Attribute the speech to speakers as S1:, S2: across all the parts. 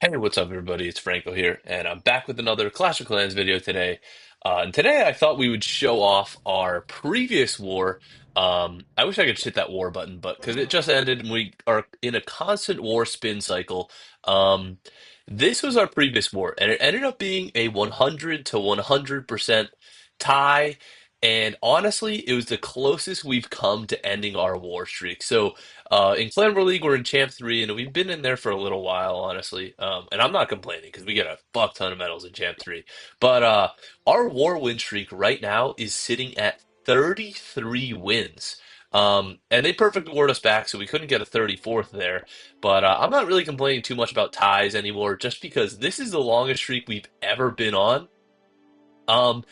S1: Hey, what's up, everybody? It's Franco here, and I'm back with another Clash of Clans video today. And today I thought we would show off our previous war. I wish I could hit that war button, but because it just ended and we are in a constant war spin cycle. Um, this was our previous war, and it ended up being a 100 to 100% tie. And honestly, it was the closest we've come to ending our war streak. So, in Clan War League, we're in Champ 3, and we've been in there for a little while, honestly. And I'm not complaining because we get a fuck ton of medals in Champ 3. But our war win streak right now is sitting at 33 wins. And they perfect ward us back, so we couldn't get a 34th there. But I'm not really complaining too much about ties anymore, just because this is the longest streak we've ever been on. Um,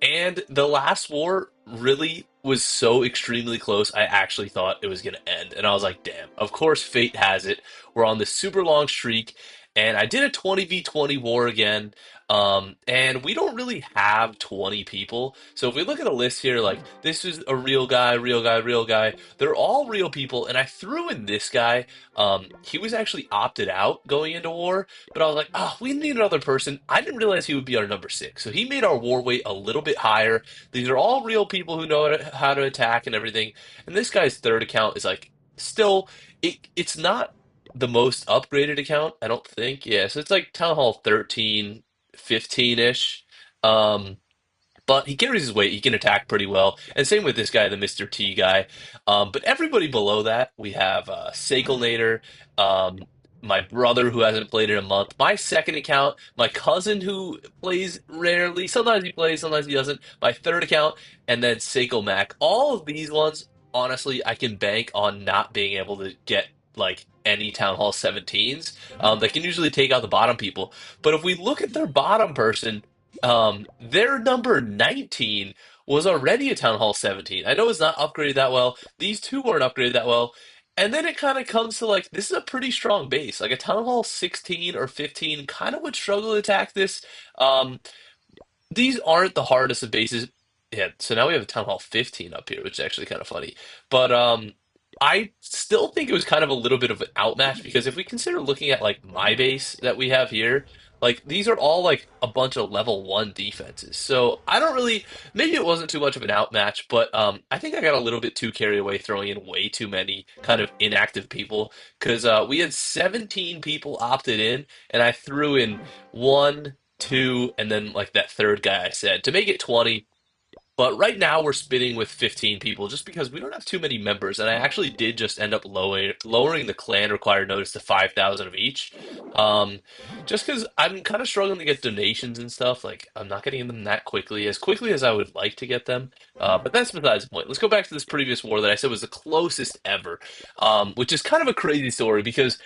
S1: and the last war really was so extremely close, I actually thought it was going to end. And I was like, damn, of course, fate has it. We're on this super long streak. And I did a 20v20 war again. And we don't really have 20 people. So if we look at the list here, like this is a real guy, real guy, real guy. They're all real people. And I threw in this guy. He was actually opted out going into war. But I was like, oh, we need another person. I didn't realize he would be our number six. So he made our war weight a little bit higher. These are all real people who know how to attack and everything. And this guy's third account is like still it's not the most upgraded account, I don't think. Yeah, so it's like Town Hall 13, 15-ish. Um, but he carries his weight. He can attack pretty well. And same with this guy, the Mr. T guy. But everybody below that, we have Sakelnator, um, my brother who hasn't played in a month, my second account, my cousin who plays rarely. Sometimes he plays, sometimes he doesn't. My third account, and then Seiko Mac. All of these ones, honestly, I can bank on not being able to get like any Town Hall 17s. They can usually take out the bottom people. But if we look at their bottom person, their number 19 was already a Town Hall 17. I know it's not upgraded that well. These two weren't upgraded that well. And then it kind of comes to like, this is a pretty strong base. Like a Town Hall 16 or 15 kind of would struggle to attack this. Um, these aren't the hardest of bases. Yeah, so now we have a Town Hall 15 up here, which is actually kind of funny. But I still think it was kind of a little bit of an outmatch because if we consider looking at like my base that we have here, like these are all like a bunch of level one defenses. So I don't really, maybe it wasn't too much of an outmatch, but I think I got a little bit too carried away throwing in way too many kind of inactive people because we had 17 people opted in, and I threw in one, two, and then like that third guy I said to make it 20. But right now we're spinning with 15 people just because we don't have too many members. And I actually did just end up lowering the clan required notice to 5,000 of each. Um, just because I'm kind of struggling to get donations and stuff. Like I'm not getting them that quickly as I would like to get them. But that's besides the point. Let's go back to this previous war that I said was the closest ever, which is kind of a crazy story because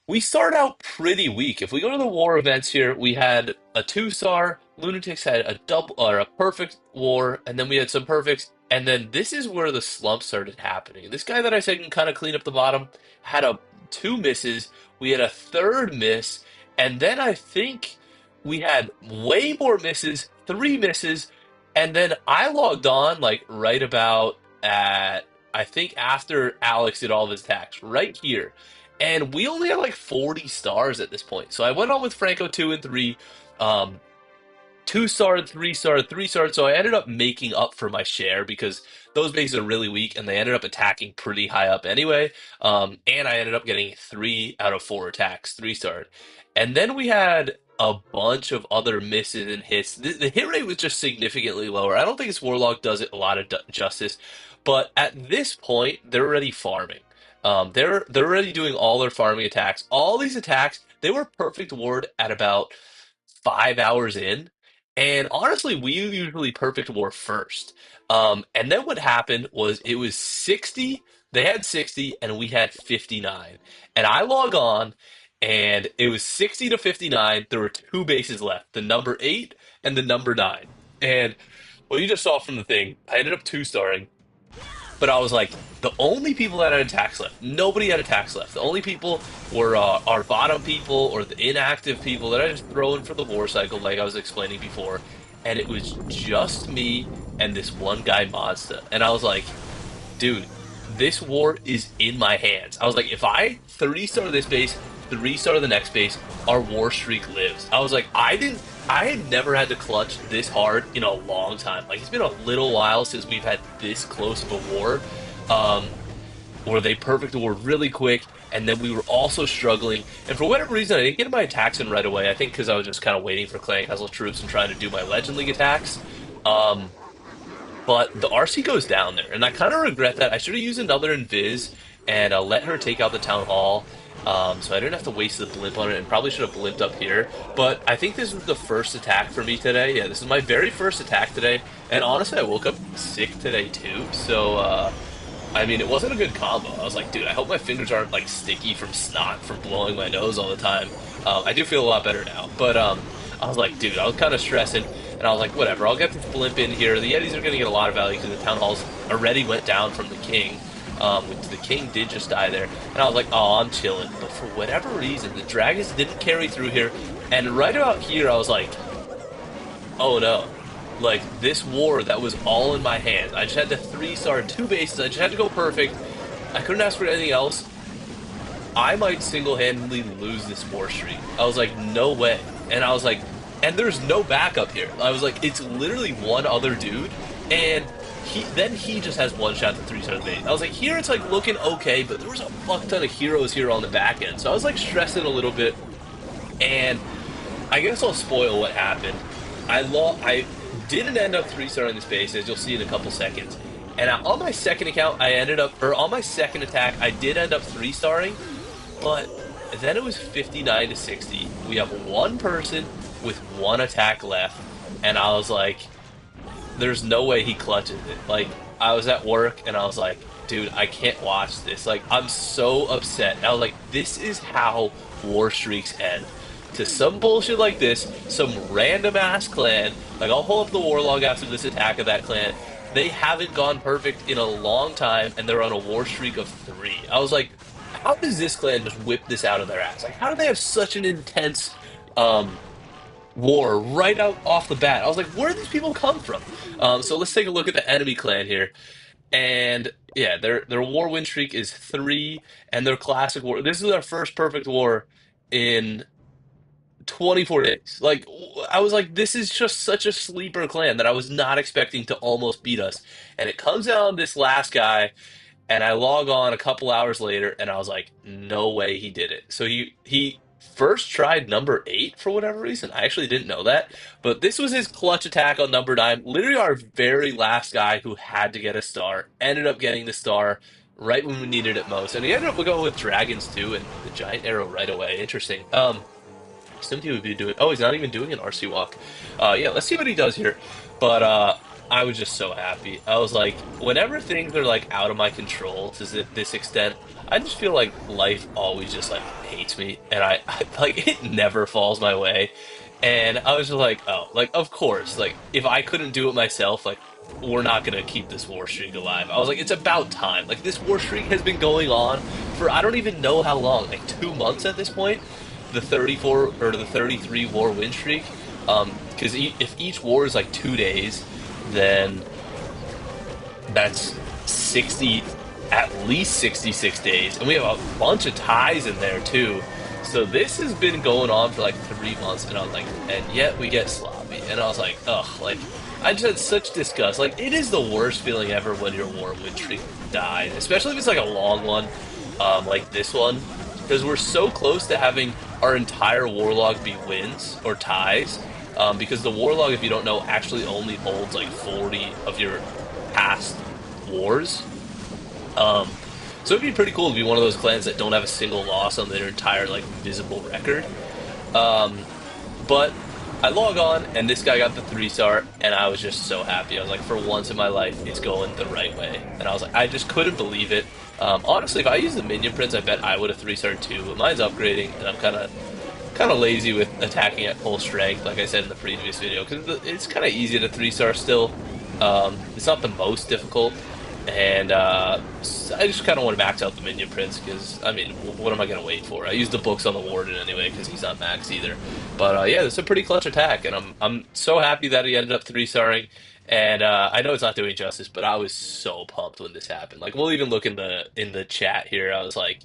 S1: we start out pretty weak. If we go to the war events here, we had a two-star, Lunatics had a double or a perfect war, and then we had some perfects, and then this is where the slump started happening. This guy that I said can kind of clean up the bottom had a two misses. We had a third miss, and then I think we had way more misses, three misses, and then I logged on like right about at I think after Alex did all of his attacks, right here. And we only had like 40 stars at this point. So I went on with Franco 2 and 3, um, 2 star, 3 star, 3 star. So I ended up making up for my share because those bases are really weak and they ended up attacking pretty high up anyway. And I ended up getting 3 out of 4 attacks, 3 star. And then we had a bunch of other misses and hits. The hit rate was just significantly lower. I don't think this Warlock does it a lot of justice, but at this point, they're already farming. They're already doing all their farming attacks. All these attacks, they were perfect ward at about 5 hours in. And honestly, we usually perfect war first. And then what happened was it was 60, they had 60, and we had 59. And I log on, and it was 60 to 59. There were two bases left, the number 8 and the number 9. And well, you just saw from the thing, I ended up two-starring. But I was like, the only people that had attacks left, nobody had attacks left. The only people were our bottom people or the inactive people that I just throw in for the war cycle, like I was explaining before. And it was just me and this one guy, Mazda. And I was like, dude, this war is in my hands. I was like, if I 30 star this base, 3-star the next base, our war streak lives. I was like, I had never had to clutch this hard in a long time. Like, it's been a little while since we've had this close of a war. Um, where they perfect the war really quick, and then we were also struggling. And for whatever reason, I didn't get my attacks in right away. I think because I was just kind of waiting for Clan Castle troops and trying to do my Legend League attacks. Um, but the RC goes down there, and I kind of regret that. I should have used another Invis and let her take out the Town Hall, so I didn't have to waste the blimp on it, and probably should have blimped up here. But I think this was the first attack for me today. Yeah, this is my very first attack today, and honestly, I woke up sick today too. So I mean, it wasn't a good combo. I was like, dude, I hope my fingers aren't like sticky from snot from blowing my nose all the time. I do feel a lot better now, but I was like, dude, I was kind of stressing, and I was like, whatever, I'll get this blimp in here. The Yetis are going to get a lot of value because the town halls already went down from the king. Which the king did just die there, and I was like, oh, I'm chilling. But for whatever reason, the dragons didn't carry through here, and right about here, I was like, oh no. Like, this war that was all in my hands. I just had to 3-star 2 bases. I just had to go perfect. I couldn't ask for anything else. I might single-handedly lose this war streak. I was like, no way. And I was like, and there's no backup here. I was like, it's literally one other dude, and he just has one shot to 3-star the base. I was like, here it's like looking okay, but there was a fuck ton of heroes here on the back end. So I was like stressing a little bit, and I guess I'll spoil what happened. I didn't end up 3-starring this base, as you'll see in a couple seconds. And on my second account, or on my second attack, I did end up 3-starring, but then it was 59 to 60. We have one person with one attack left, and I was like, there's no way he clutches it. Like, I was at work, and I was like, dude, I can't watch this. Like, I'm so upset. And I was like, this is how war streaks end. To some bullshit like this, some random ass clan, like, I'll pull up the war log after this attack of that clan. They haven't gone perfect in a long time, and they're on a war streak of 3. I was like, how does this clan just whip this out of their ass? Like, how do they have such an intense um, war right out off the bat? I was like, where do these people come from? So let's take a look at the enemy clan here. And yeah, their war win streak is 3, and their classic war. This is their first perfect war in 24 days. Like, I was like, this is just such a sleeper clan that I was not expecting to almost beat us. And it comes down to this last guy, and I log on a couple hours later, and I was like, no way he did it. So he first tried number 8 for whatever reason. I actually didn't know that, but this was his clutch attack on number 9. Literally our very last guy who had to get a star ended up getting the star right when we needed it most, and he ended up going with dragons too, and the giant arrow right away. Interesting. Assumed he would be doing. Oh, he's not even doing an RC walk. Yeah, let's see what he does here. But I was just so happy. I was like, whenever things are like out of my control to this extent, I just feel like life always just like hates me, and I like it never falls my way. And I was just like, oh, like of course, like if I couldn't do it myself, like we're not gonna keep this war streak alive. I was like, it's about time. Like this war streak has been going on for I don't even know how long, like 2 months at this point. The 34 or the 33 war win streak. Because if each war is like 2 days, then that's 60, at least 66 days, and we have a bunch of ties in there too. So this has been going on for like 3 months, and I was like, and yet we get sloppy, and I was like, ugh, like I just had such disgust. Like it is the worst feeling ever when your war win streak dies, especially if it's like a long one, like this one, because we're so close to having our entire warlog be wins or ties. Because the warlog, if you don't know, actually only holds like 40 of your past wars. Um, so it'd be pretty cool to be one of those clans that don't have a single loss on their entire like visible record. Um, but I log on and this guy got the 3-star, and I was just so happy. I was like, for once in my life, it's going the right way. And I was like, I just couldn't believe it. Honestly, if I used the minion prince, I bet I would have 3-starred too. But mine's upgrading, and I'm kind of lazy with attacking at full strength, like I said in the previous video, because it's kind of easy to 3-star still. It's not the most difficult, and I just kind of want to max out the minion prince because I mean, what am I gonna wait for? I use the books on the warden anyway because he's not max either. But yeah, it's a pretty clutch attack, and I'm so happy that he ended up 3-starring. And I know it's not doing justice, but I was so pumped when this happened. Like we'll even look in the chat here. I was like,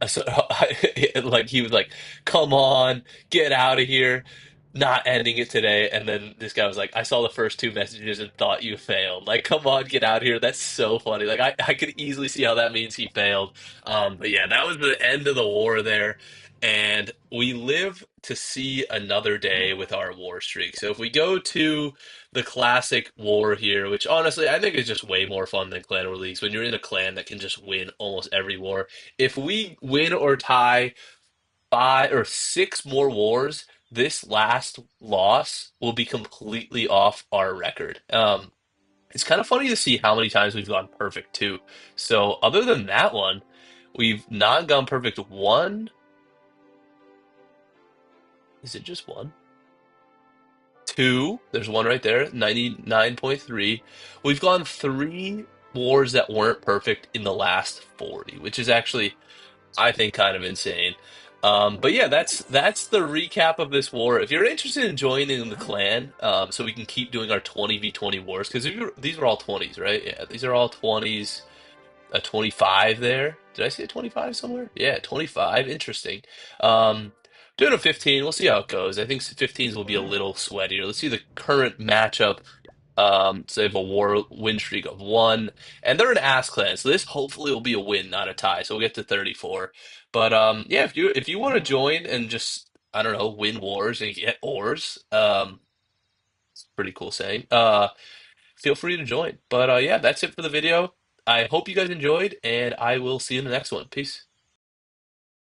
S1: So like he was like, "Come on, get out of here." Not ending it today, and then this guy was like, "I saw the first two messages and thought you failed." Like, come on, get out of here. That's so funny. Like, I could easily see how that means he failed. But yeah, that was the end of the war there, and we live to see another day with our war streak. So if we go to the classic war here, which honestly I think is just way more fun than clan war leagues when you're in a clan that can just win almost every war. If we win or tie five or six more wars, this last loss will be completely off our record. It's kind of funny to see how many times we've gone perfect too. So other than that one, we've not gone perfect one. Is it just one? Two. There's one right there, 99.3. We've gone three wars that weren't perfect in the last 40, which is actually I think kind of insane. But yeah, that's the recap of this war. If you're interested in joining the clan, so we can keep doing our 20v20 wars, because these are all 20s, right? Yeah, these are all 20s. A 25 there. Did I see a 25 somewhere? Yeah, 25. Interesting. Um, doing a 15. We'll see how it goes. I think 15s will be a little sweatier. Let's see the current matchup. So they have a war win streak of one, and they're an ass clan. So this hopefully will be a win, not a tie. So we'll get to 34. But yeah, if you want to join and just I don't know win wars and get ores, it's a pretty cool saying. Feel free to join. But yeah, that's it for the video. I hope you guys enjoyed, and I will see you in the next one. Peace.